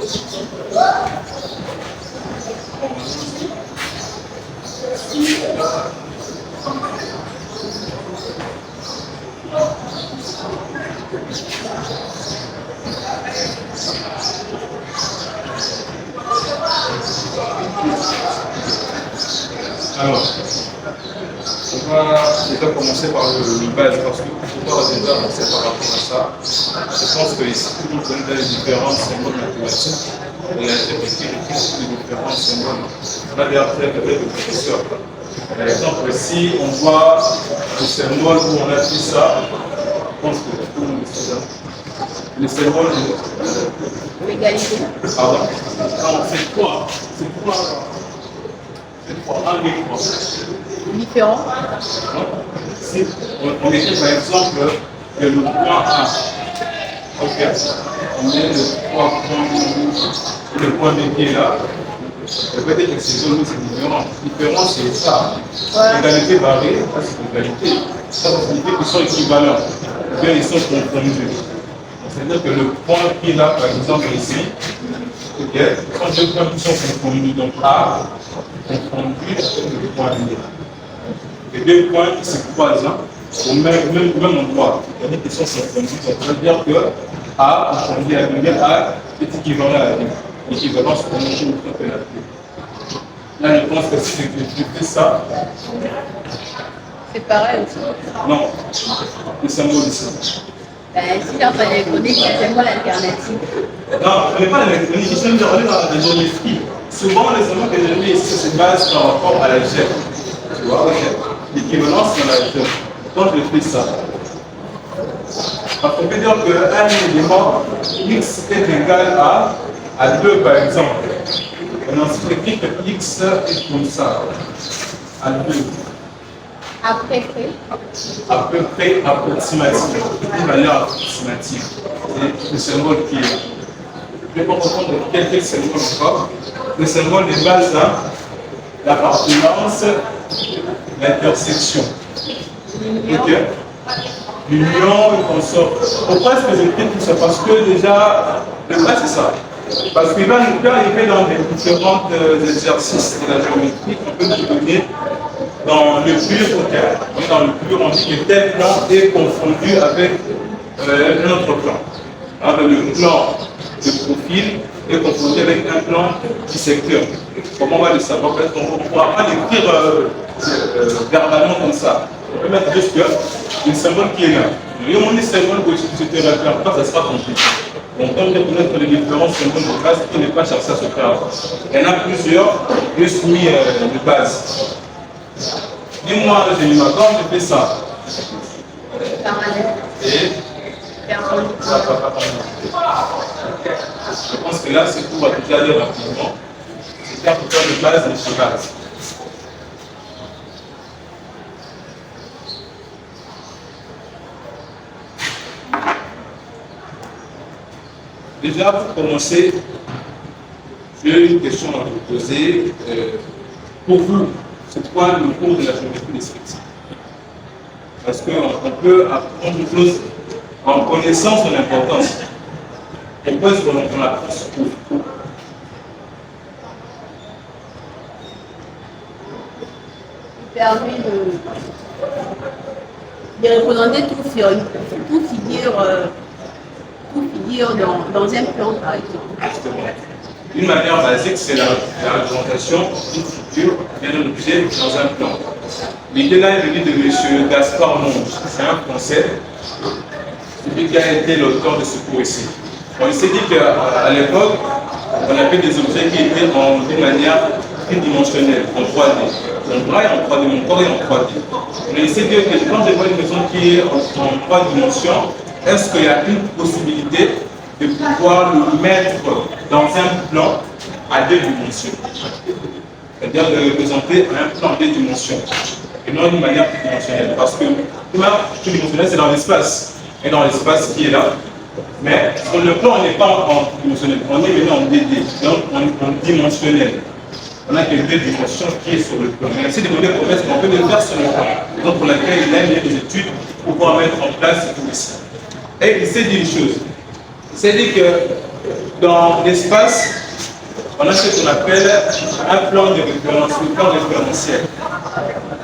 Alors, on va déjà commencer par le base parce que pour pouvoir déjà avancer par rapport à ça, je pense que ici, tout le monde connaît les différents symboles mathématiques et interpréter les différents symboles. On a déjà fait avec le professeur. Par exemple, si on voit le symbole où on a fait ça, je pense que tout le monde sait ça. Le symbole de l'égalité. Pardon. Non, c'est quoi? C'est quoi? C'est quoi? Un des trois. Différent. Si on écrit par exemple que le point A, ok, on met le point B qui est là, ça peut être que c'est zone, c'est différent. Différent, c'est ça. L'égalité variée, ça c'est l'égalité. Ça signifie qu'ils sont équivalents, ou bien ils sont confondus. C'est-à-dire que le point qui est là, par exemple ici, ok, sont deux points qui sont confondus. Donc A, confondu avec le point B. Les deux points qui se croisent au même endroit, c'est-à-dire qu'ils sont confondus. Ça veut dire que A confondu avec B, A est équivalent à B. L'équivalence pour nous, on peut l'appeler. Là, je pense que si je fais ça, c'est pareil aussi. non, le symbole ici. Si dans l'électronique, c'est un symbole alternatif. Non, on n'est pas dans l'électronique, ici on est dans la géométrie. Souvent, les symboles que j'ai mis ici se basent par rapport à la gemme. Tu vois, l'équivalence dans la gemme. Quand je fais ça, on peut dire qu'un élément x est égal à 2 par exemple. On ensuite écrit que x est comme ça, à 2. À peu près. À peu près approximative, une valeur approximative. C'est le symbole qui est là. Je vais pas comprendre quel symbole encore. Le symbole est basé à l'appartenance, l'intersection. Ok? L'union et consort. Pourquoi est-ce que j'écris tout ça? Parce que déjà, le vrai c'est ça. Parce qu'il va nous arriver dans les différents exercices de la géométrie qu'on peut nous donner. Dans le pur, dans le pur, on dit que tel plan est confondu avec un autre plan. Alors, le plan de profil est confondu avec un plan du secteur. Comment on va le savoir? Parce qu'on ne pourra pas l'écrire verbalement comme ça. On peut mettre juste le symbole qui est là. Et on dit symbole que je te réfère pas, ça sera compliqué. Donc, on peut connaître les différents symboles de base qui n'est pas cherché à se faire. Il y en a plusieurs, juste mis de base. Dis-moi, j'ai mis ma corde, je fais ça. Et ça va pas je pense que là, c'est tout, on va tout aller rapidement. C'est faire pour faire de base et de base. Déjà, pour commencer, j'ai une question à vous poser. Pour vous, c'est quoi le cours de la géométrie descriptive? Parce qu'on peut apprendre une chose en connaissant son importance. Pourquoi est-ce qu'on apprend ce cours? Il permet de représenter tout figure dans un plan, par exemple. Justement. Une manière basique, c'est la représentation d'une figure d'un objet dans un plan. L'idée là est venue de M. Gaspard Monge. C'est un Français, celui qui a été l'auteur de ce cours ici. Bon, il s'est dit qu'à l'époque, on avait des objets qui étaient d'une manière tridimensionnelle, en 3D. Mon bras est en 3D, mon corps est en 3D. Mais il s'est dit que quand je vois une maison qui est en 3 dimensions, est-ce qu'il y a une possibilité de pouvoir le mettre dans un plan à 2 dimensions? C'est-à-dire de représenter un plan à 2 dimensions, et non d'une manière tridimensionnelle. Parce que le plan tridimensionnel, c'est dans l'espace, et dans l'espace qui est là. Mais sur le plan, on n'est pas en tridimensionnel, on est maintenant en DD, donc en dimensionnel. On n'a que 2 dimensions qui est sur le plan. Mais c'est des modèles qu'on peut le faire sur le plan. Donc pour laquelle il a mis des études pour pouvoir mettre en place tout ici. Et il s'est dit une chose. Il s'est dit que dans l'espace, on a ce qu'on appelle un plan de référence, un plan référentiel.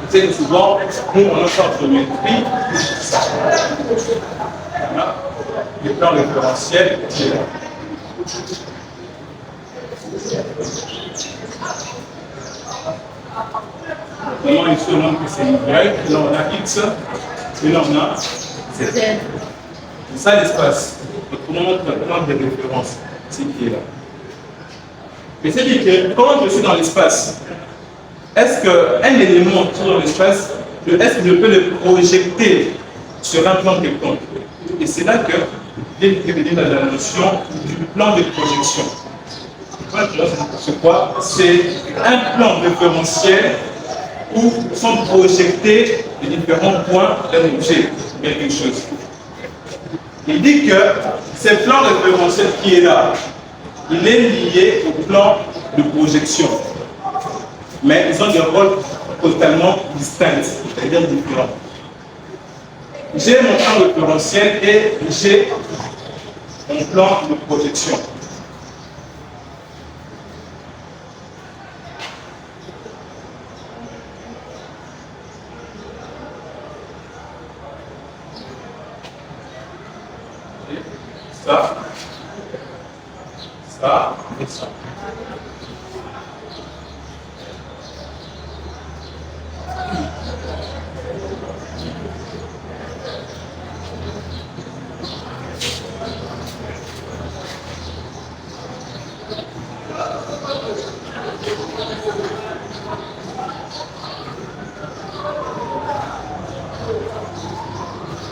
Vous savez que souvent, nous, on a en géométrie, voilà, le plan référentiel qui est là. Vraiment, ici, on montre que c'est Y, et là, on a X, et là, on a Z. C'est ça l'espace. Donc, on montre le plan de référence, c'est qui est là. Mais c'est dit que, comment je suis dans l'espace? Est-ce qu'un élément qui est dans l'espace, est-ce que je peux le projeter sur un plan quelconque? Et c'est là que vient venir la notion du plan de projection. C'est quoi? C'est un plan référentiel où sont projetés les différents points d'un objet, quelque chose. Il dit que ce plan référentiel qui est là, il est lié au plan de projection. Mais ils ont des rôles totalement distincts, c'est-à-dire différents. J'ai mon plan référentiel et j'ai mon plan de projection. Ça, ça et ça.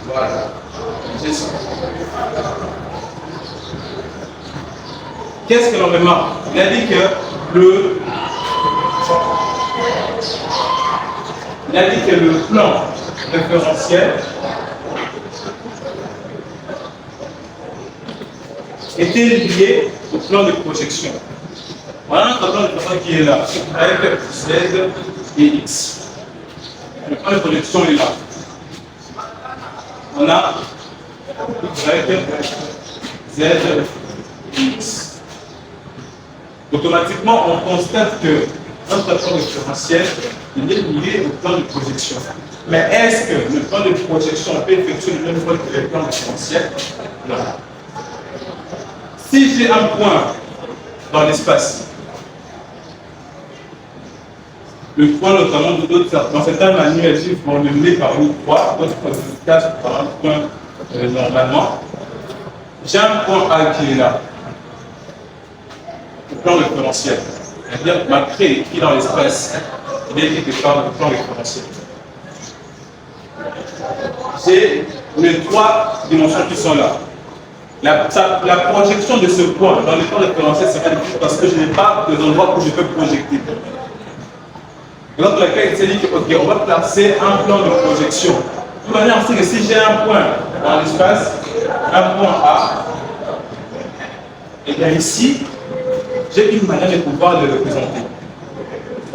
Voilà, c'est ça. Qu'est-ce que l'on remarque? Il a dit que le plan référentiel était lié au plan de projection. Voilà notre plan de projection qui est là, avec Z et X. Le plan de projection est là. On a Y, Z et X. Automatiquement, on constate que notre plan référentiel est lié au plan de projection. Mais est-ce que le plan de projection peut effectuer le même rôle que le plan référentiel? Non. Si j'ai un point dans l'espace, le point notamment de d'autres, dans certains manuels, ils vont le mener par une croix, d'autres casse par un point normalement. J'ai un point A qui est là. Le plan référentiel. C'est-à-dire ma craie qui est dans l'espace, il est quelque part le plan référentiel. J'ai les trois dimensions qui sont là. La projection de ce point dans le plan référentiel sera difficile parce que je n'ai pas des endroits où je peux projeter. Donc la craie s'est dit que ok, on va placer un plan de projection. De toute manière, on sait que si j'ai un point dans l'espace, un point A, et bien ici, j'ai une manière de pouvoir le représenter.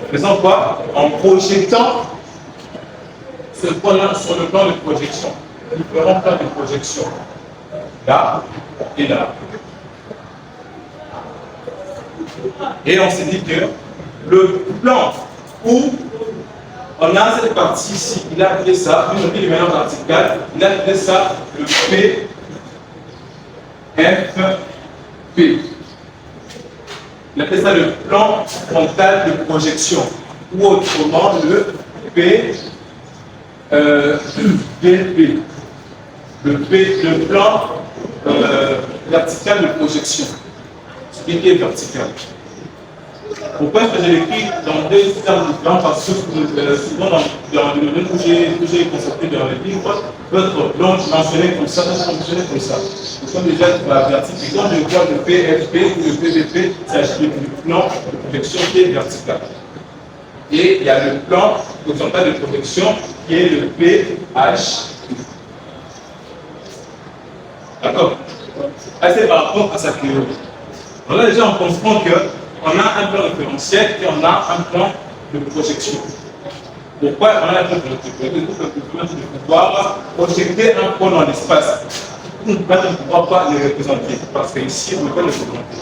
En faisant quoi? En projetant ce point-là sur le plan de projection. Différents plans de projection. Là et là. Et on s'est dit que le plan où on a cette partie ici, il a appelé ça, lui, on dit le mélange vertical, il a appelé ça le P, F, P. Il appelle ça le plan frontal de projection, ou autrement le P, VP. Le plan vertical de projection, ce qui est vertical. Pourquoi est-ce que je l'écris dans deux termes différents? Parce que souvent dans le domaine où j'ai constaté dans les livres, votre plan mentionné comme ça, d'autres mentionné comme ça. Nous sommes déjà sur la verticale. Et quand je vois le PFP ou le PVP, il s'agit du plan de projection qui est vertical. Et il y a le plan horizontal de projection qui est le PH. D'accord? C'est par rapport à sa théorie. Donc là, déjà, on comprend qu'on a un plan référentiel et on a un plan de projection. Pourquoi on a un plan de projection? De pouvoir projeter un point dans l'espace. on ne pourra pas les représenter. Parce qu'ici, on ne peut pas les représenter.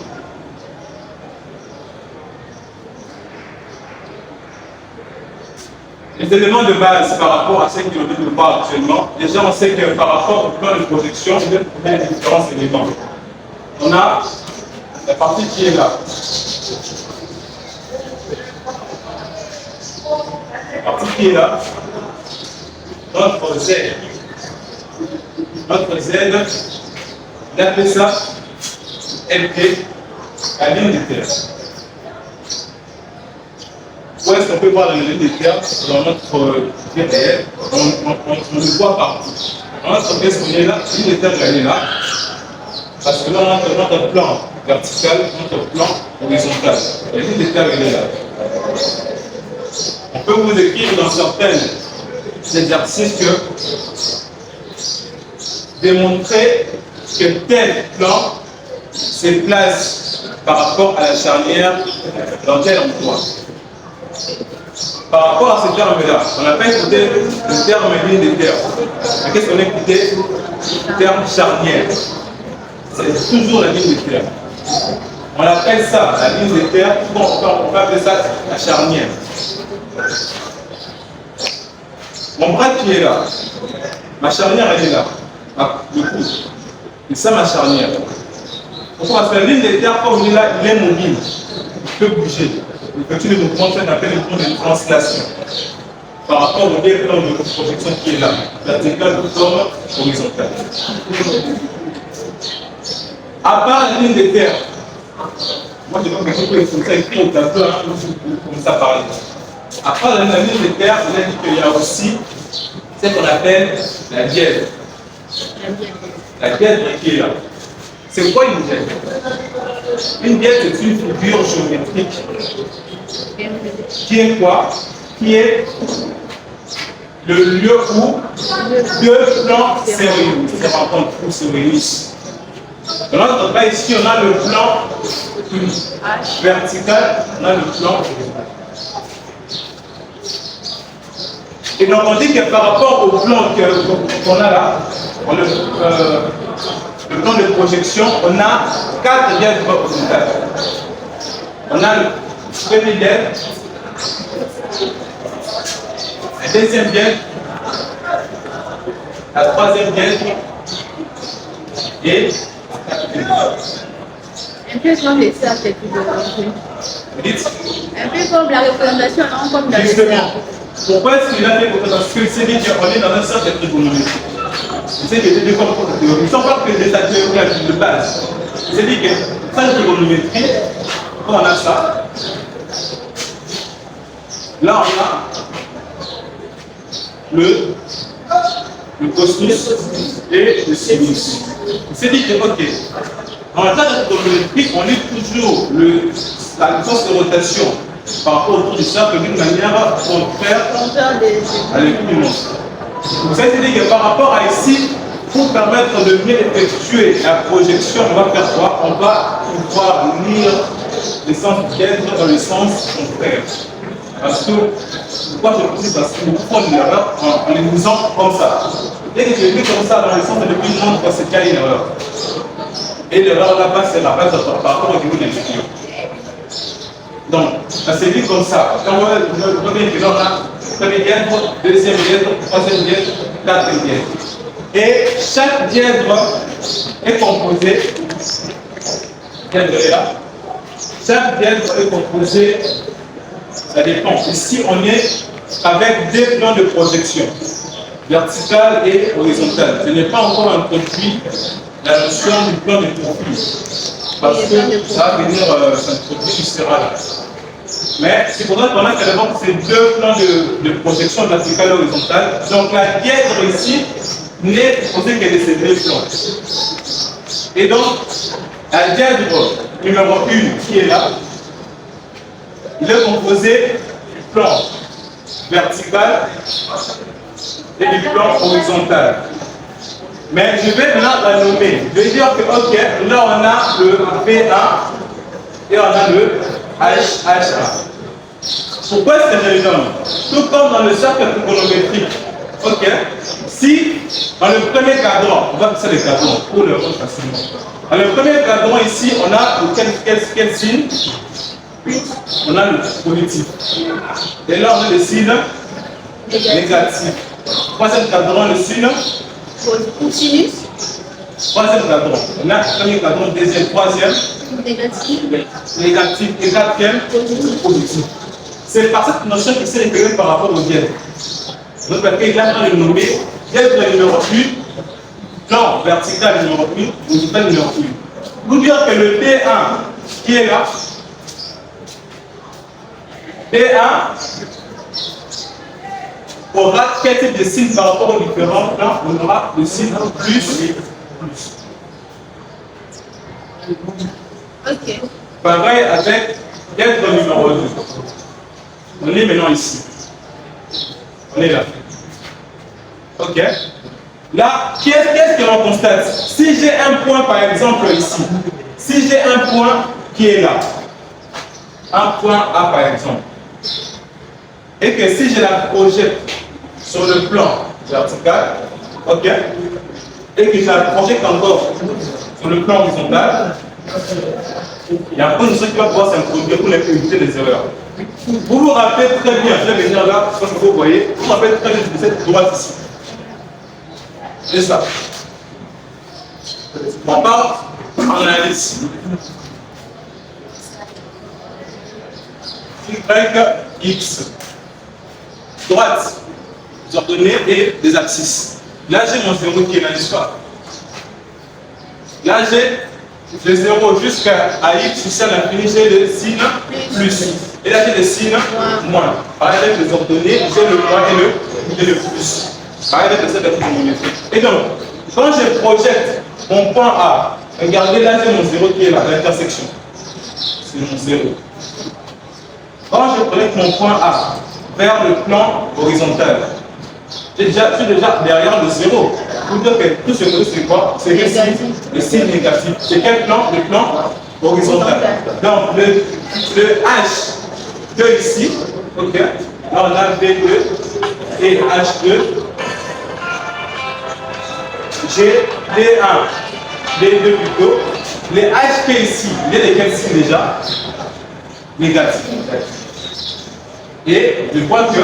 Les éléments de base par rapport à ce qui nous parle actuellement, déjà on sait que par rapport au plan de projection, il y a différents éléments. On a la partie qui est là. La partie qui est là, notre Z. Notre Z, on appelle ça LP, la ligne de terre. Où est-ce qu'on peut voir la ligne de terre dans notre vie réelle? On le voit partout. Dans notre pièce qu'on est là, la ligne de terre elle est là. Parce que là, on a notre plan vertical, notre plan horizontal. La ligne de terre elle est là. On peut vous écrire dans certains exercices que démontrer que tel plan se place par rapport à la charnière dans tel endroit. Par rapport à ce terme-là, on n'a pas écouté le terme ligne de terre. Mais qu'est-ce qu'on a écouté? Le terme charnière. C'est toujours la ligne de terre. On appelle ça la ligne de terre, on peut appeler ça la charnière. Mon bras qui est là, ma charnière elle est là, le coude. Et ça ma charnière. Pourquoi? Parce que la ligne de terre, quand on est là, il est mobile, il peut bouger. Il peut des mouvements qu'on appelle le mouvement de translation. Par rapport au plan de projection qui est là, vertical comme horizontal. À part la ligne de terre, moi je ne sais pas pourquoi il faut ça écrit au tableau, comme ça parler. À part la ligne de terre, on a dit qu'il y a aussi ce qu'on appelle la dièdre. La dièdre qui est là. C'est quoi une dièdre? Une dièdre, c'est une figure géométrique. Qui est quoi? Qui est le lieu où deux plans se rencontrent ou se réunissent. Dans notre cas ici, on a le plan vertical, on a le plan horizontal. Et donc on dit que par rapport au plan qu'on a là, le plan de projection, on a 4 dièdres horizontales. On a le premier dièdre, la deuxième dièdre, la troisième dièdre et la quatrième dièdre. Un peu comme les cercles que tu veux montrer. Vous dites? Un peu comme la représentation, non comme dans les justement. cercles. Pourquoi est-ce qu'il a fait comme ça? Parce qu'il s'est dit qu'on est dans un cercle trigonométrique. Il s'est dit que des deux cours de théorie. Sans pas que des théories de base. Il s'est dit que sans trigonométrie, quand on a ça, là on a le cosinus et le sinus. Il s'est dit que, ok, dans le cas de trigonométrie, on lit toujours la force de rotation par rapport autour du cercle d'une manière contraire à l'équipe du monstre. Vous avez dit que par rapport à ici, pour permettre de mieux effectuer la projection, on va faire quoi? On va pouvoir lire les sens dièdres dans le sens contraire. Parce que, pourquoi je précise? Parce que nous prenons une erreur en les lisant comme ça. Dès que je lis comme ça dans le sens de l'équipe du monstre, c'est qu'il y a une erreur. Et l'erreur là-bas, c'est la base par rapport au niveau des études. Donc, ça s'est dit comme ça. Quand on revient que on a premier dièdre, deuxième dièdre, troisième dièdre, quatrième dièdre. Et chaque dièdre est composé, dièdre est là, chaque dièdre est composé, ça dépend. Ici, on est avec deux plans de projection, vertical et horizontal. Je n'ai pas encore introduit la notion du plan de profil. Parce que ça va venir s'introduire, il sera là. Mais c'est pour ça qu'on a carrément ces deux plans de projection verticale et horizontale. Donc la dièdre ici n'est composée que de ces deux plans. Et donc, la dièdre numéro 1 qui est là, il est composé du plan vertical et du plan horizontal. Mais je vais maintenant la nommer. Je vais dire que, ok, là on a le V1 et on a le HH1. Pourquoi est-ce que je les nomme? Tout comme dans le cercle trigonométrique, Ok. Si dans le premier cadran, on va faire les cadrans pour le rendre facilement. Dans le premier cadran ici, on a quel signe? On a le positif. Et là, on a le signe négatif. Troisième cadran, le signe sinus. Troisième cadran. On a le premier cadran, deuxième, troisième. Négatif. Négatif et quatrième, positif. C'est par cette notion qui s'est référée par rapport au dièdre. Donc, il a le nommé dièdre numéro 1, plan vertical numéro 1, horizontal numéro 1. Nous dire que le D1 qui est là, D1 aura quel type de signe par rapport aux différents plans? On aura le signe plus. Ok. Pareil avec dièdre numéro 2. On est maintenant ici. On est là. Ok. Là, qu'est-ce que l'on constate? Si j'ai un point par exemple ici, si j'ai un point qui est là, un point A par exemple, et que si je la projette sur le plan vertical, ok, et que je la projette encore sur le plan horizontal, il y a un point de qui va pouvoir s'introduire pour éviter les erreurs. Vous vous rappelez très bien, je vais venir là, parce que vous voyez, vous vous rappelez très bien de cette droite ici. C'est ça. On part en analyse. Y, X. Droite, des ordonnées et des axes. Là, j'ai mon 0 qui est là, n'est-ce pas? Là, j'ai le 0 jusqu'à X, jusqu'à l'infini, j'ai le signe plus. Et là, j'ai le signe moins. Pareil avec les ordonnées, j'ai le moins et le plus. Pareil avec le set de trigonométrie. Et donc, quand je projette mon point A, regardez là, j'ai mon 0 qui est là, l'intersection. C'est mon 0. Quand je projette mon point A vers le plan horizontal, je suis déjà derrière le 0. Pour dire que tout ce que c'est quoi? C'est le signe négatif. C'est quel plan? Le plan horizontal. Donc, le H2 ici, ok, là on a V2 et H2. J'ai D1, D2 plutôt. Les HP ici, il y a lesquels signes déjà? Négatif. Et je vois que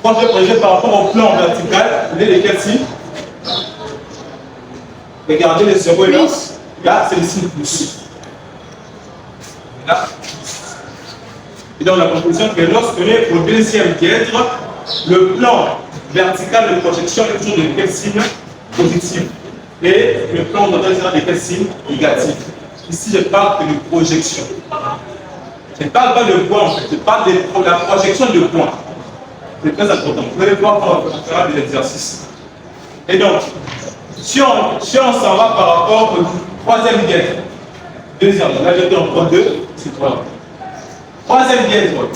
quand je projette par rapport au plan vertical, il y a lesquels signes? Regardez les 0 là. Là, c'est le signe plus. Là. Et donc la conclusion que lorsqu'on est au deuxième dièdre, le plan vertical de projection est toujours de quel signe? Positif. Et le plan horizontal sera de quel signe? Négatif. Ici, je parle de projection. Je ne parle pas de point en fait, je parle de la projection de points. C'est très important. Vous allez voir quand on fera des exercices. Et donc, si on s'en va par rapport au troisième dièdre, deuxième, là j'étais en point 2, c'est 3. Troisième dièdre,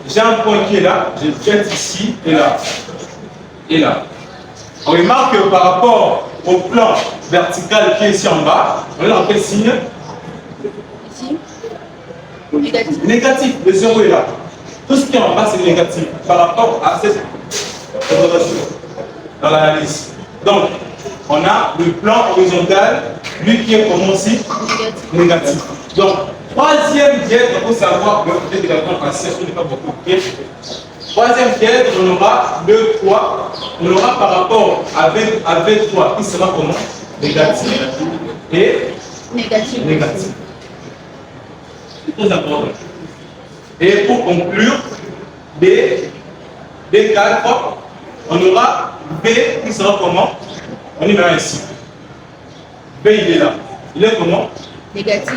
j'ai un point qui est là, je jette ici et là. Et là. On remarque que par rapport au plan vertical qui est ici en bas, on est dans quel signe? Ici. Négatif. Négatif, le 0 est là. Tout ce qui est en bas, c'est négatif par rapport à cette observation dans l'analyse. Donc, on a le plan horizontal, lui qui est comme aussi négatif. Donc, troisième dièdre, il faut savoir que peut-être que la passée, ce n'est pas beaucoup. Troisième dièdre, on aura le quoi? On aura par rapport avec 3 qui sera comment? Négatif et négatif. C'est très important. Et pour conclure, B4, on aura B qui sera comment? On est maintenant ici. B, il est là. Il est comment? Négatif.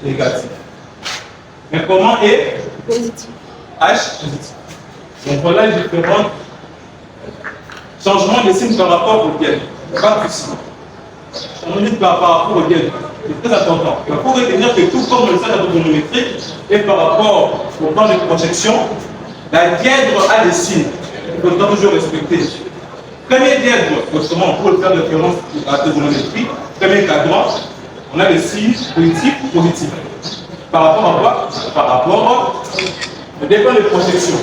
Négatif. Mais comment est? Positif. H, positif. Donc voilà les différents changements de signe par rapport au dièdre. Pas de souci. Changement par rapport au dièdre. C'est très important. Il faut retenir que tout comme le stade trigonométrique et par rapport au plan de projection, la dièdre a des signes qu'il faudra toujours respecter. Premier dièdre, autrement, pour le faire référence à la trigonométrie, premier cadran, on a les signes positifs. Par rapport à quoi? Par rapport au dépend de projection.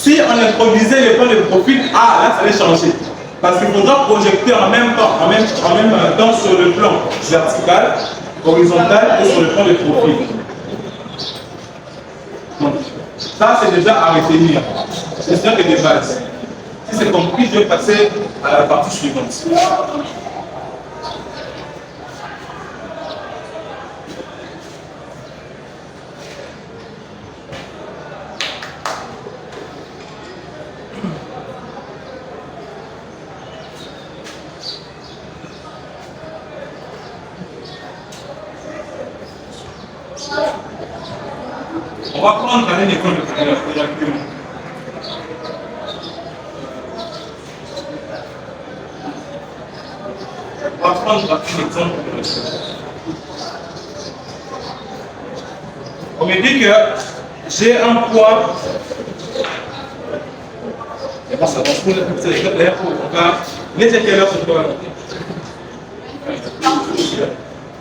Si on introduisait le plan de profil, ah, là, ça allait changer. Parce qu'il faudra projeter en même temps sur le plan vertical, horizontal et sur le plan de profil. Donc, ça, c'est déjà à retenir. C'est sûr que des bases. Si c'est compris, je vais passer à la partie suivante. On va prendre un exemple de l'argument. On va prendre un exemple. On me dit que j'ai un poids. Et bon, ça va se faire, c'est d'ailleurs pour les quelle heure ce poids?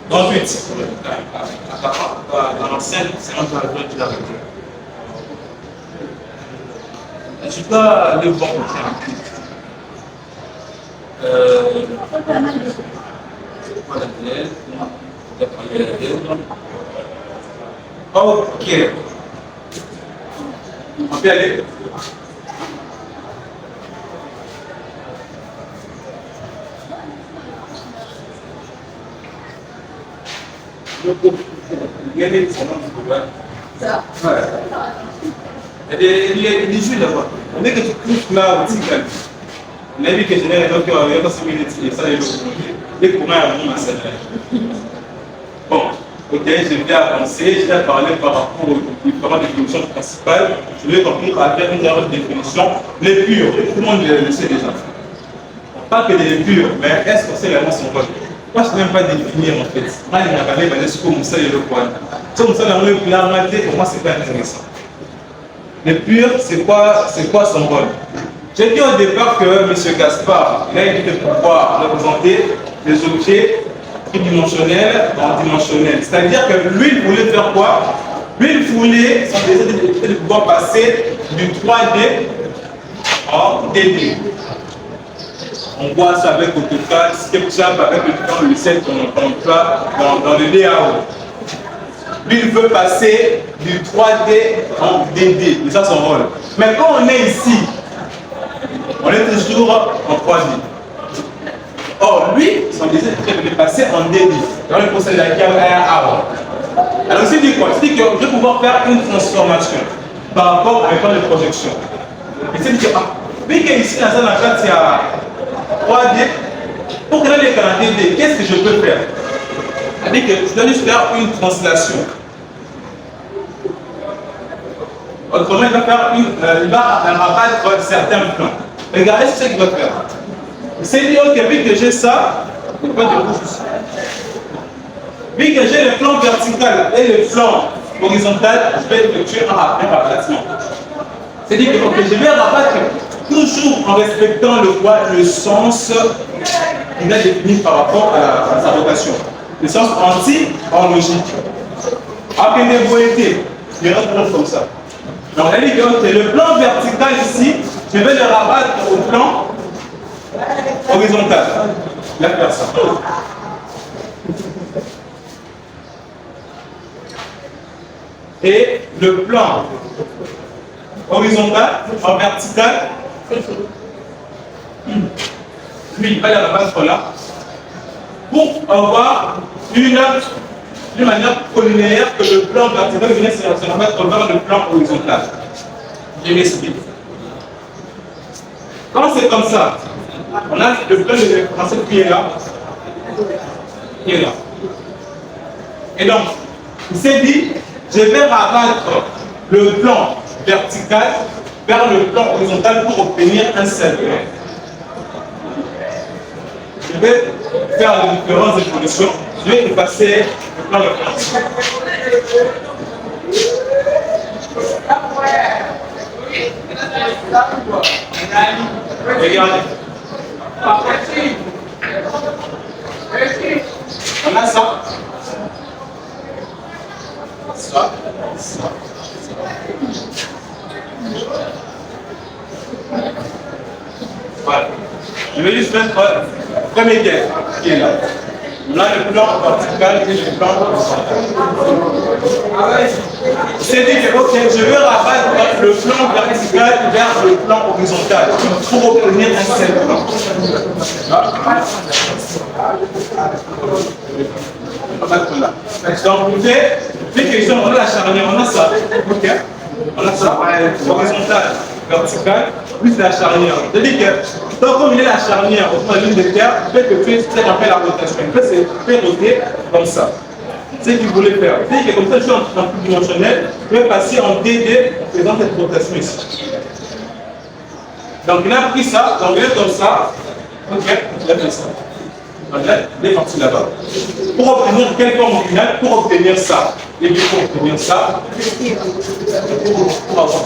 38. Dans l'ancienne, c'est un peu la joie de la région. Je ne suis pas allé voir le tien. C'est quoi la télé? Ok. On peut aller. Il y a des ça. Ouais. Il y a des jeux là-bas. On est que tu cliques là au Tigal. On a vu que je n'ai pas fait un possibilité. Ça, les courants à mon massacre. Bon, ok, je vais avancer. Je vais parler par rapport aux différentes définitions principales. Je vais conclure avec une dernière définition. Les purs, tout le monde le sait déjà. On parle que des purs, mais est-ce que c'est vraiment son rôle? Moi, je ne sais même pas définir en fait. Moi, je n'ai pas dit comme ça, il le point. Si on sait dans le plan, pour moi, c'est pas intéressant. Le pur, c'est quoi son rôle? J'ai dit au départ que M. Gaspard, il a dit de pouvoir représenter des objets tridimensionnels en dimensionnels. C'est-à-dire que lui, il voulait faire quoi? Lui, il voulait, son désir de pouvoir passer du 3D en 2D. On voit ça avec AutoCAD, SketchUp, avec le logiciel qu'on emploie dans le layout. Lui, il veut passer du 3D en 2D. C'est ça son rôle. Mais quand on est ici, on est toujours en 3D. Or, lui, son désir est de passer en 2D. Dans le procès de la caméra. Alors, c'est dit quoi? C'est dit que je vais pouvoir faire une transformation par rapport à l'écran de projection. Et c'est dit que, vu qu'ici, dans un achat, il y a 3D, pour créer l'écran en 2D, qu'est-ce que je peux faire? C'est-à-dire que je dois juste faire une translation. Autrement, il va rabattre certains plans. Regardez ce qu'il va faire. C'est dit que vu que j'ai ça, il pas de bouche. Vu que j'ai le plan vertical et le plan horizontal, je vais effectuer un rabattement. C'est-à-dire que je vais rabattre toujours en respectant le sens qu'il a défini par rapport à sa vocation. Le sens anti-horlogique. Après des voyautés, il reste comme ça. Donc, on a dit que le plan vertical ici, je vais le rabattre au plan horizontal. La personne. Et le plan horizontal en vertical, lui, il va le rabattre là pour avoir d'une manière collinéaire que le plan vertical vienne se rabattre vers le plan horizontal. Je m'explique. Quand c'est comme ça, on a le plan de référentiel qui est là. Qui est là. Et donc, il s'est dit, je vais rabattre le plan vertical vers le plan horizontal pour obtenir un seul plan. Je vais faire les différentes évolutions. Je vais effacer le plan vertical. Regardez. On a ça. Ça. Je vais juste mettre le premier guet qui est là. On a le plan vertical et le plan horizontal. C'est dit que ok, je vais rabattre le plan vertical vers le plan horizontal pour obtenir un seul plan. Donc, vous avez des questions, on a la charnière, on a ça. Ok. On a ça, horizontal, vertical, plus la charnière. C'est-à-dire que, donc, comme il y a la charnière au ligne de terre, fait que tu fais ce qu'on appelle la rotation. En fait, c'est faire roter comme ça. C'est ce qu'il voulait faire. C'est-à-dire que comme ça, je suis en plus dimensionnel, je vais passer en DD en faisant cette rotation ici. Donc, il a pris ça, donc il est comme ça. Ok, il a fait ça. Donc là, il est parti là-bas. Pour obtenir quelle forme finale? Pour obtenir ça. Et puis pour obtenir ça, pour avoir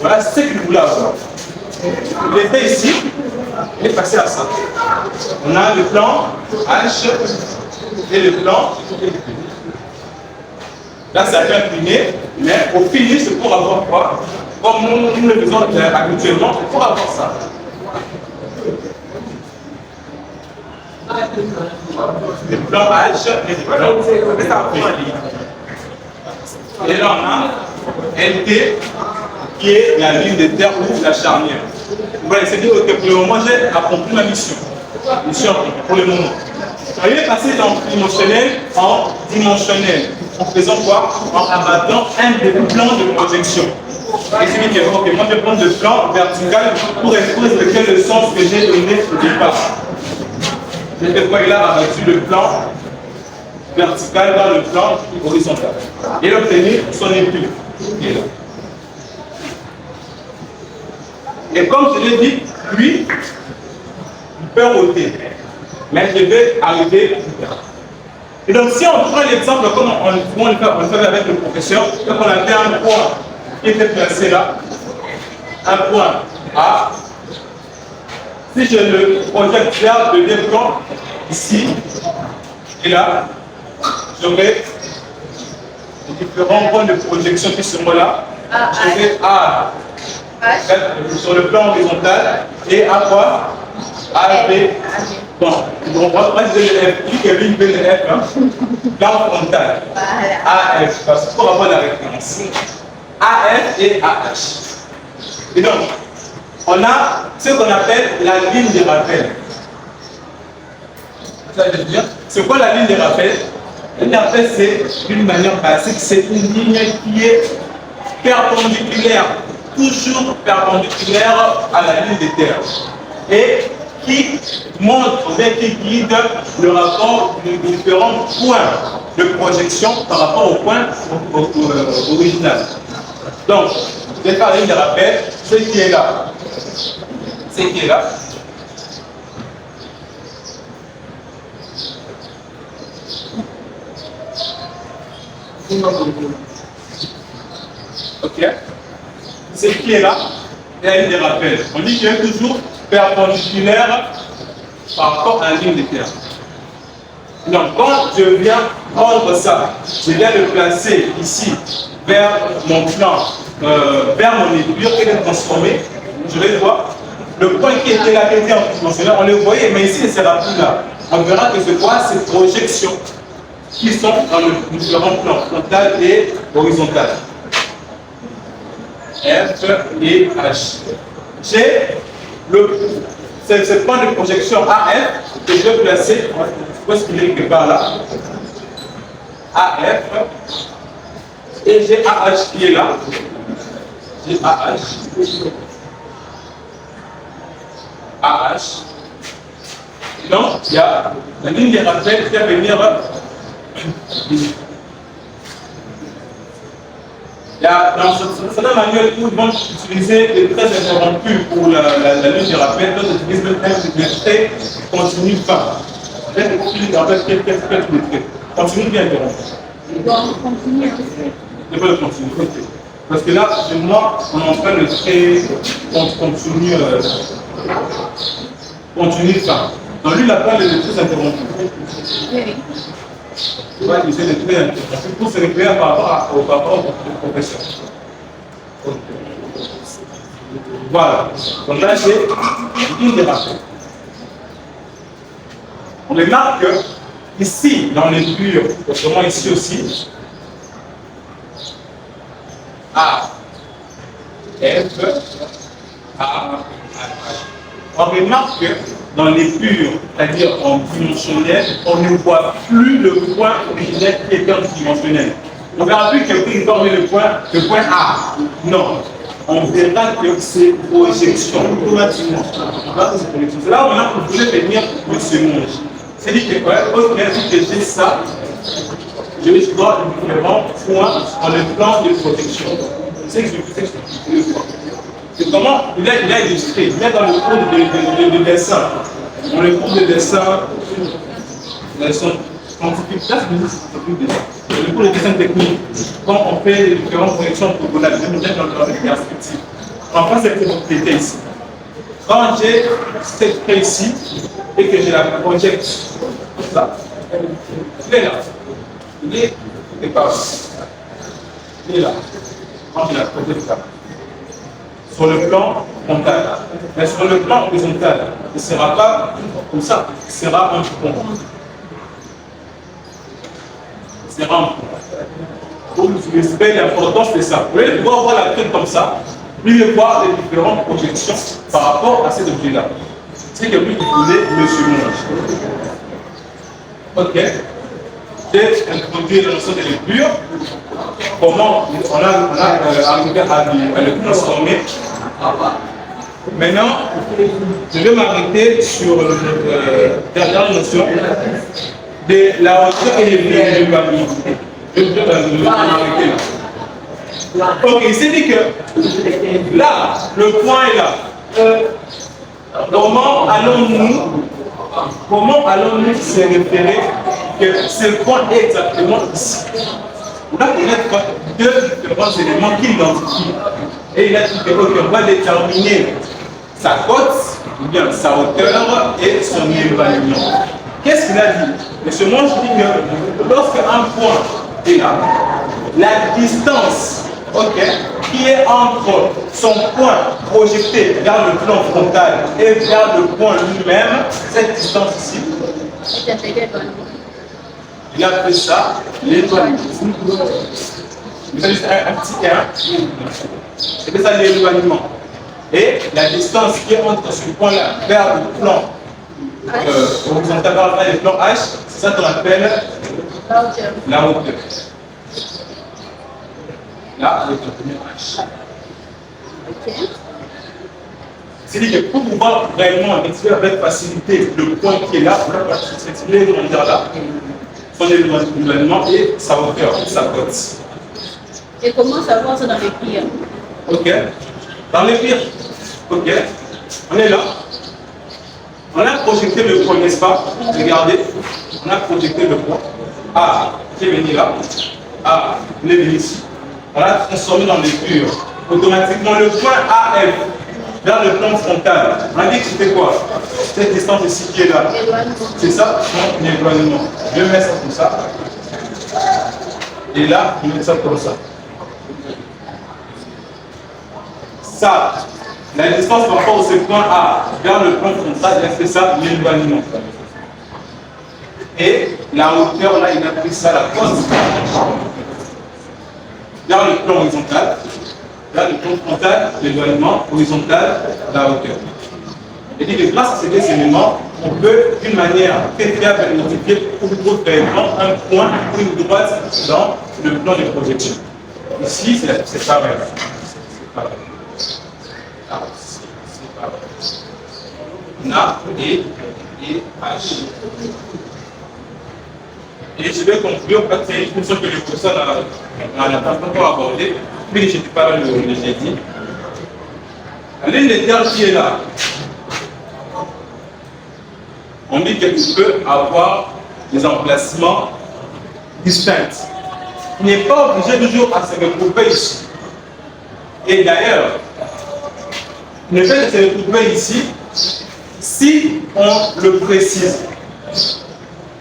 voilà, c'est ce qu'il voulait avoir. Il était ici, il est passé à ça. On a le plan H et le plan P. Là, ça fait incliné, mais au finish, c'est pour avoir quoi? Comme nous le faisons habituellement, c'est pour avoir ça. Le plan H et le plan P. Et là, on a LT qui est la ligne de terre ou la charnière. Voilà, c'est dire que pour le moment, j'ai accompli ma mission. Mission pour le moment. On est passé dans dimensionnel en dimensionnel. En faisant quoi? En abattant un des plans de projection. Et c'est dit que moi je vais prendre le plan vertical pour expliquer le sens que j'ai donné au départ. C'est pourquoi il a abattu le plan vertical dans le plan horizontal. Et il a obtenu son étude. Et comme je l'ai dit, lui, il peut roter. Mais je vais arriver plus tard. Et donc, si on prend l'exemple comme on le fait avec le professeur, donc on a fait un point qui était placé là, un point A. Si je le projette vers le deuxième plan, ici, et là, j'aurai différents points de projection qui seront là. J'aurai A sur le plan horizontal et A quoi? A, B. Bon, on va passer le F, qui est l'une de F, plan frontal. AF, parce qu'il faut avoir la référence. AF et AH. Et donc, on a ce qu'on appelle la ligne de rappel. Ça veut dire, c'est quoi la ligne de rappel? La ligne de rappel, c'est d'une manière basique, c'est une ligne qui est perpendiculaire, toujours perpendiculaire à la ligne de terre. Et qui montre, qui guide le rapport de différents points de projection par rapport au point original. Donc, je vais faire la ligne de rappel, ce qui est là. Ce qui est là. Ok. Ce qui est là, c'est la ligne de rappel. On dit qu'il est toujours perpendiculaire par rapport à la ligne de terre. Donc, quand je viens prendre ça, je viens le placer ici vers mon plan, vers mon épure et le transformer, je vais voir le point qui était là, qui était en dimensionnel, on le voyait, mais ici, il ne sera plus là. On verra que c'est quoi? Ces projections qui sont dans le différent plan, frontal et horizontal. F et H. J'ai ce point de projection AF que je vais placer, où est-ce qu'il est quelque part là? AF. Et j'ai AH qui est là. J'ai AH. AH. Donc, il y a la ligne de rappel qui va venir. Il y a dans certains manuels où ils vont utiliser les traits interrompus pour la ligne de rappel, d'autres utilisent le trait continu fin. Peut-être que tu rappelles quelques traits. Continue bien interrompu. Il doit continuer. Je peux le continuer. Parce que là, chez moi, on est en train de créer continue fin. Donc lui, il appelle les traits interrompus. Oui. On va utiliser les traits interrompues pour se référer par rapport au professeur. Voilà. Donc là, j'ai une des rappels. On remarque que ici, dans les purs, autrement ici aussi, A, F, A, on remarque que dans les purs, c'est-à-dire en dimensionnel, on ne voit plus le point originel qui est dimensionnel. On verra plus que il va le point A. Non. On verra que c'est projection automatiquement. C'est là où maintenant vous voulez venir le second. C'est-à-dire que, que j'ai ça, je dois un différent point dans le plan de projection. C'est ce que je vous explique. C'est comment il a illustré, il est dans le cours de dessin. Dans le cours de dessin, scientifique, là c'est le cours de dessin technique. Quand on fait les différentes projections orthogonales, je me mets dans le perspective. On prend cette propriété ici. Quand j'ai cette trait ici et que je la projette là, il est là. Il est pas là. Il est là. Quand je la projette là. Sur le plan frontal. Mais sur le plan horizontal, il ne sera pas comme ça, il sera un point. Il sera un point. Donc, je respecte l'importance de ça. Vous voyez, pouvoir voir la tête comme ça, lui il voir les différentes projections par rapport à cet objet-là. C'est que lui, il voulait le second. Ok. J'ai introduit la notion de lecture. Comment on a arrivé à le transformer. Maintenant, je vais m'arrêter sur la dernière notion de la hauteur et l'éloignement. Je vais m'arrêter là. Ok, il s'est dit que là, le point est là. Comment allons-nous se référer que ce point est exactement ici? On doit connaître deux différents éléments qui l'identifient. Et il a dit qu'on va déterminer sa cote, ou bien sa hauteur et son éloignement. Qu'est-ce qu'il a dit? M. Monge dit que lorsque un point est là, la distance qui est entre son point projeté vers le plan frontal et vers le point lui-même, cette distance ici, il a fait ça, l'éloignement. Vous avez juste un petit 1, c'est ça l'éloignement. Et la distance qui est entre ce point-là vers le plan horizontal, vers le plan H, c'est ça qu'on appelle la hauteur. Là, le premier H. C'est-à-dire que pour pouvoir réellement expliquer avec facilité le point qui est là, on va utiliser là, son éloignement et sa hauteur, sa cote. Et comment savoir ça dans les pires? Ok. Dans les pires, ok. On est là. On a projecté le point, n'est-ce pas? Regardez. On a projecté le point. A qui est venu là. A, il est venu ici. On l'a transformé dans les purs. Automatiquement, le point AF vers le plan frontal. On a dit que c'était quoi? Cette distance ici qui est là. C'est ça, mon éloignement. Je mets ça comme ça. Et là, je mets ça comme ça. Ça, la distance par rapport à ce point A vers le plan frontal, il a fait ça, l'éloignement. Et la hauteur, là, il a pris ça, la cause. Vers le plan horizontal. Là, le plan frontal, l'éloignement, horizontal, la hauteur. Et dit que grâce à ces deux éléments, on peut, d'une manière très fiable, identifier pour vraiment un point ou une droite dans le plan de projection. Ici, c'est pareil. Na et H. Et je vais conclure parce que c'est une question que le professeur n'a pas encore abordée, mais je n'ai pas le jeudi. L'une des termes qui est là, on dit qu'elle peut avoir des emplacements distincts. Il n'est pas obligé toujours à se regrouper ici. Et d'ailleurs, le fait de se retrouver ici, si on le précise,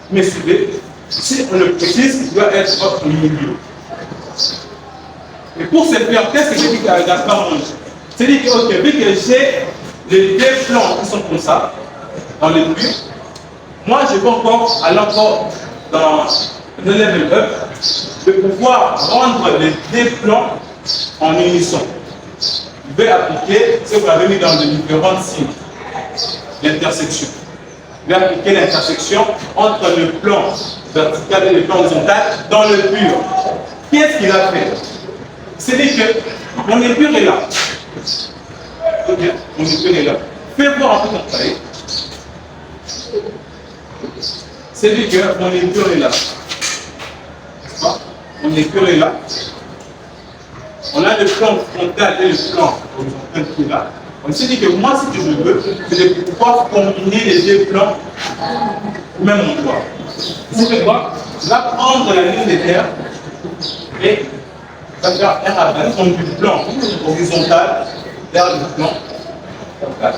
vous me suivez, Si on le précise, il doit être au milieu. Et pour ce faire, qu'est-ce que j'ai dit qu'à Gaspard mange? C'est-à-dire que, ok, vu que j'ai les deux plans qui sont comme ça, dans le but, moi je vais encore aller encore dans le level up, de pouvoir rendre les deux plans en unisson. Je vais appliquer ce que vous avez mis dans les différents signes, l'intersection. Je vais appliquer l'intersection entre le plan vertical et le plan horizontal dans le pur. Qu'est-ce qu'il a fait? C'est-à-dire que mon épure est là. Ok, mon épure est là. Fais voir un peu ton travail. C'est-à-dire que mon épure est là. Mon épure est là. On a le plan frontal et le plan horizontal qui est là. On s'est dit que moi, si je veux, c'est de pouvoir combiner les deux plans au même endroit. C'est de quoi? Je vais prendre la ligne de terre et je vais faire un abattement du plan horizontal vers le plan frontal.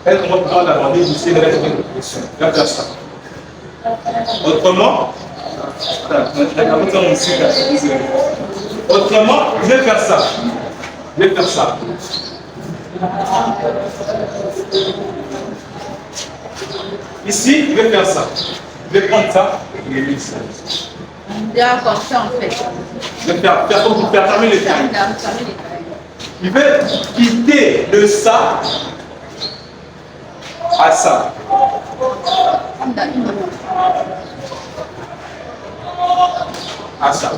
Elle va pouvoir l'aborder ici de la direction. Je vais faire ça. Autrement, je vais faire ça. Je vais faire ça. Ici, je vais faire ça. Je vais prendre ça et le mixer. D'accord, ça en fait. Je vais faire fermer les tailles. Je vais quitter de ça à ça. À ça.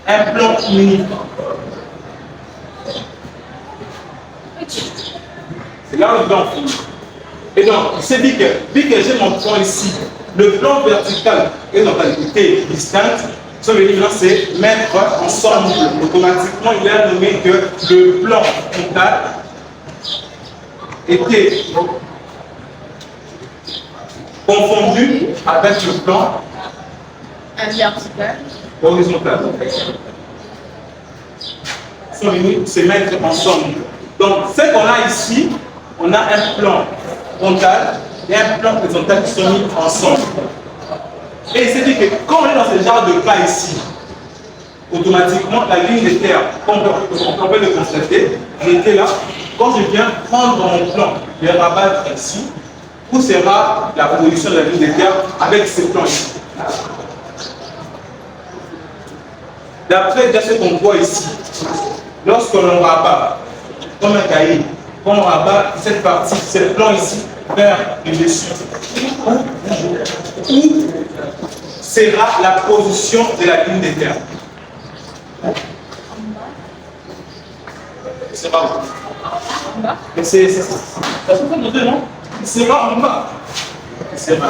Un plan unique. C'est là où le plan finit. Et donc, il s'est dit que, vu que j'ai mon plan ici, le plan vertical et l'orientalité distincte, ce que je c'est mettre ensemble. Automatiquement, il a nommé que le plan frontal était confondu avec le plan vertical horizontal. Sont venus se mettre ensemble. Donc, ce qu'on a ici, on a un plan frontal et un plan horizontal qui sont mis ensemble. Et c'est dit que quand on est dans ce genre de cas ici, automatiquement, la ligne de terre, comme on peut le constater, j'étais là. Quand je viens prendre mon plan, le rabattre ici, où sera la position de la ligne de terre avec ce plan ici. D'après ce qu'on voit ici, lorsque l'on rabat, comme un cahier, quand on rabat cette partie, ce plan ici, vers le dessus, où sera la position de la ligne de terre? C'est pas où? Mais ça se fait noter, non? Il sera en bas. Il sera.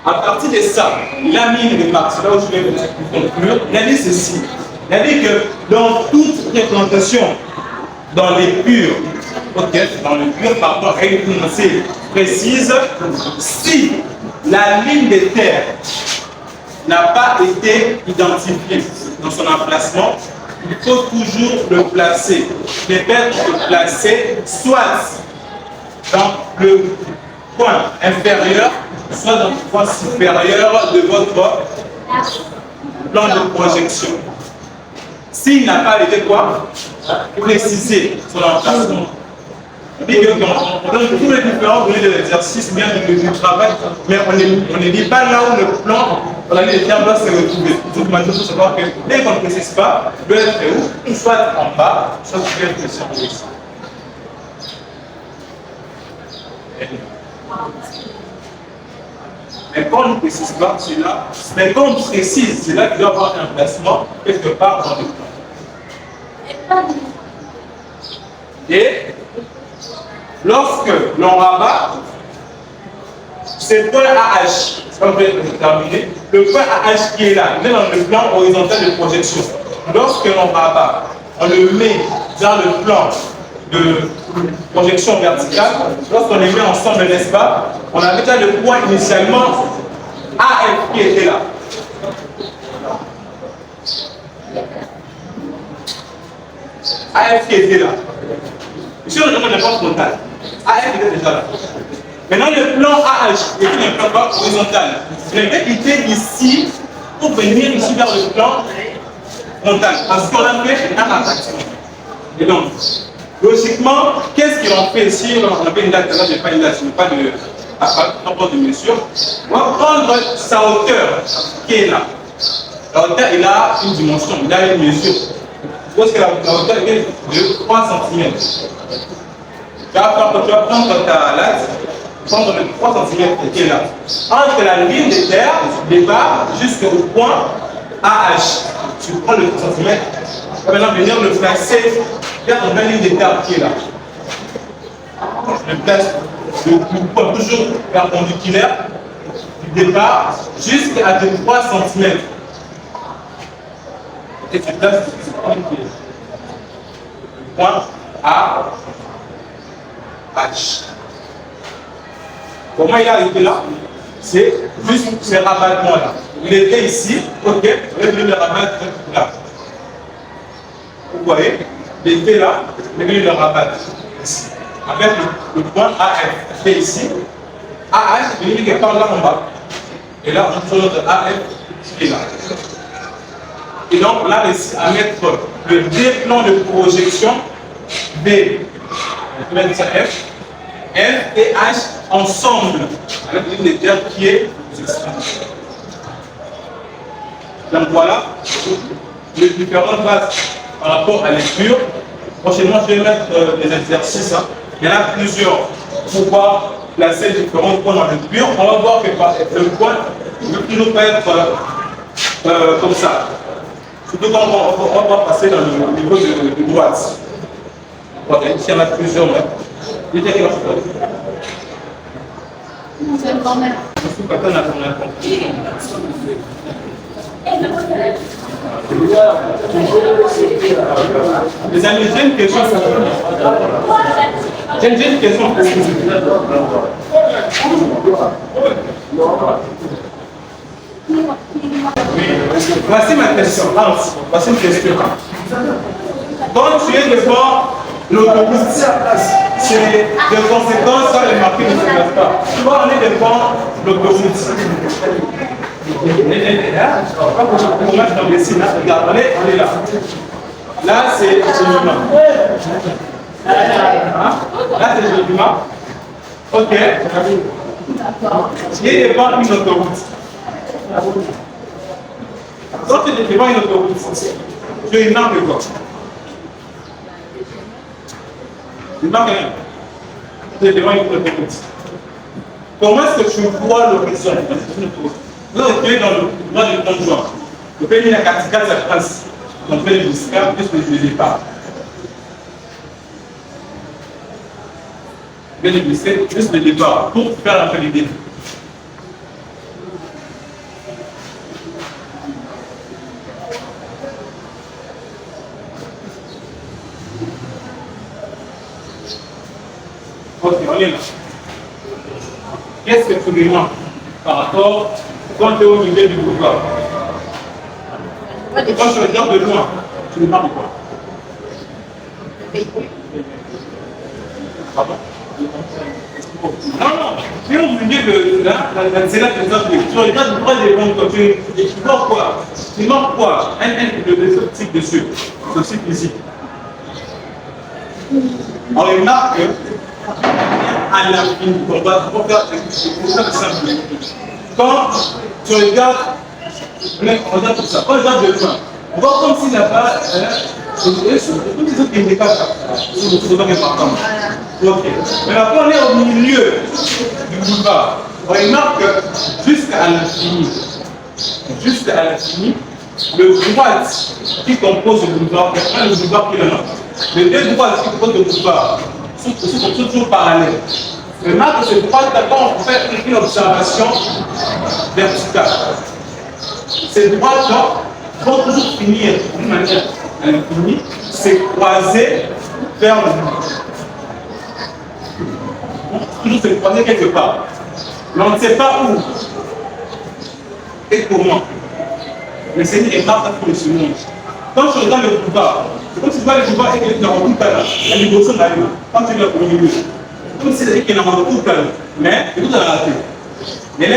À partir de ça, la mine de Marx, là où je vais conclure, il a dit ceci. Il a dit que dans toute représentation, dans les purs, dans le pur, pardon, énoncé précise, si la ligne de terre n'a pas été identifiée dans son emplacement, il faut toujours le placer. Le placer soit dans le point inférieur, soit dans le point supérieur de votre plan de projection. S'il n'a pas été quoi? Précisé son emplacement. On dit que on donne tous les différents données de l'exercice, bien du travail, mais on ne dit pas là où le plan, on a dit les termes doivent se retrouver. Donc maintenant, il faut savoir que dès qu'on ne précise pas, il doit être où? Soit en bas, soit sur le ici. Mais quand on ne précise pas, c'est là. Mais quand on précise, c'est là qu'il doit y avoir un placement quelque part dans le plan. Et lorsque l'on rabat, ce point AH, c'est pas vrai de terminer, le point AH qui est là, il est dans le plan horizontal de projection. Lorsque l'on rabat, on le met dans le plan de projection verticale, lorsqu'on les met ensemble, n'est-ce pas, on avait déjà le point initialement AF qui était là. AF qui était là. Ici, on demande n'importe frontale. AF était déjà là. Maintenant, le plan AH est un plan horizontal. Je vais quitter ici pour venir ici vers le plan frontal. Parce qu'on a fait un attraction. Et donc, logiquement, qu'est-ce qu'ils ont fait ici? On a fait une date, là, je n'ai pas une date, je n'ai pas de mesure. On va prendre sa hauteur qui est là. La hauteur, il a une dimension, il a une mesure. Je pense que la hauteur est de 3 cm. Tu vas prendre ta latte, prendre le 3 cm qui est là. Entre la ligne de terre, du départ, jusqu'au point AH. Tu prends le 3 cm, tu vas maintenant venir le placer vers la ligne de terre qui est là. Je le place le point toujours perpendiculaire du départ jusqu'à 3 cm. Et tu places ce point A, H. Comment il est arrivé là? C'est juste ce rabattement-là. Il était ici, ok, on est venu le rabattre là. Vous voyez? Il était là, on est venu le rabattre ici. Avec le point AF qui est ici. AH est venu quelque part là en bas. Et là, on trouve notre AF qui est là. Et donc, on a réussi à mettre le deux plans de projection B, F, F et H ensemble, avec une des terres qui est donc voilà les différentes bases par rapport à lecture. Prochainement, je vais mettre des exercices. Hein. Il y en a plusieurs pour pouvoir placer différents points dans le lecture. On va voir que le point ne peut toujours pas être comme ça. Surtout quand on va passer dans le niveau de droite. Voilà, ici, il y en a plusieurs. Il y a quelque chose. C'est le grand-mère. Les amis, j'ai une question. J'ai une question. Voici ma question. Voici une question. Quand tu es devant l'autobus, c'est de conséquences quand les marqués ne se placent pas. Tu vois, on est devant l'autobus. Comment je t'en dessine? Regarde, on est là. Là, c'est le humain. Là, c'est le humain. Ok. Il est devant une autoroute. Quand tu es devant une autoroute, tu es une marque de quoi? Une marque rien. Tu es devant une autoroute. Comment est-ce que tu vois l'horizon? Nous, tu es dans le droit du conjoint. Le pays de la 4 ça passe. On fait les buscades, plus le départ. On fait les buscades, plus le départ, pour faire la validité. Ok, on est là. Qu'est-ce que tu demandes par rapport quand tu es au milieu du boulevard? Quand tu regardes de loin, tu demandes quoi? Pardon? Non, tu es au milieu de là, c'est là que tu regardes le droit des comptes, tu vois quoi? Tu demandes quoi? Le type dessus, ce type ici. On remarque à la fin, on va faire simple. Quand tu regardes, on regarde tout ça, quand on regarde de loin, on voit comme si là-bas, toutes les autres qui ne dépassent pas, c'est donc important. Ok. Mais là, quand on est au milieu du boulevard, on remarque que jusqu'à l'infini, le droite qui compose le boulevard, le boulevard qui est là, les deux droites qui composent le boulevard sont toujours parallèles. Remarque que ce droite, d'abord, on fait une observation verticale. Ces droites-là vont toujours finir d'une manière infinie, c'est croiser vers le bout. Toujours se croiser quelque part. Mais on ne sait pas où et comment. Le Seigneur est marqué pour le monde. quand tu regardes le boulevard, quand tu vois le boulevard et que tu as tout calme, la négociation arrive, quand tu l'as au milieu, comme si c'était qu'il y a tout calme, mais tout est raté. Mais là,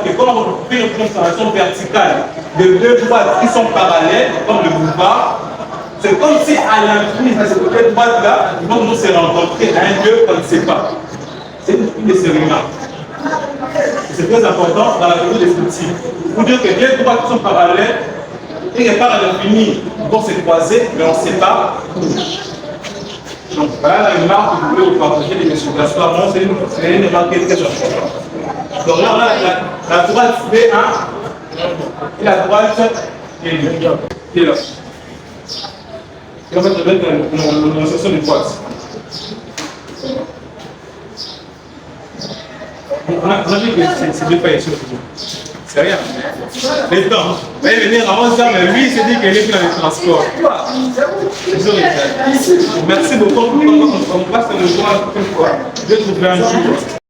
que quand on fait une transformation verticale de deux droites qui sont parallèles, comme le boulevard, c'est comme si à l'infini, à ce côté droite-là, ils vont nous se rencontrer à un lieu qu'on ne sait pas. C'est une de ces remarques. C'est très important dans la théorie des outils. Pour dire que deux droites qui sont parallèles, et quelque part à l'infini, ils vont se croiser, mais on ne sait pas. Donc voilà la remarque que vous pouvez vous partager de M. Gaspard. C'est une remarque qui est très importante. Donc là, on a la droite B1 et la droite qui est là. Et en fait, je vais mettre une section de droite. On a vu que c'est deux pailles sur le c'est rien. Les temps. Vous allez venir avant ça, mais lui, il s'est dit qu'il est dans les transports. Merci beaucoup. On passe le jour à une fois. Je vais trouver un jour.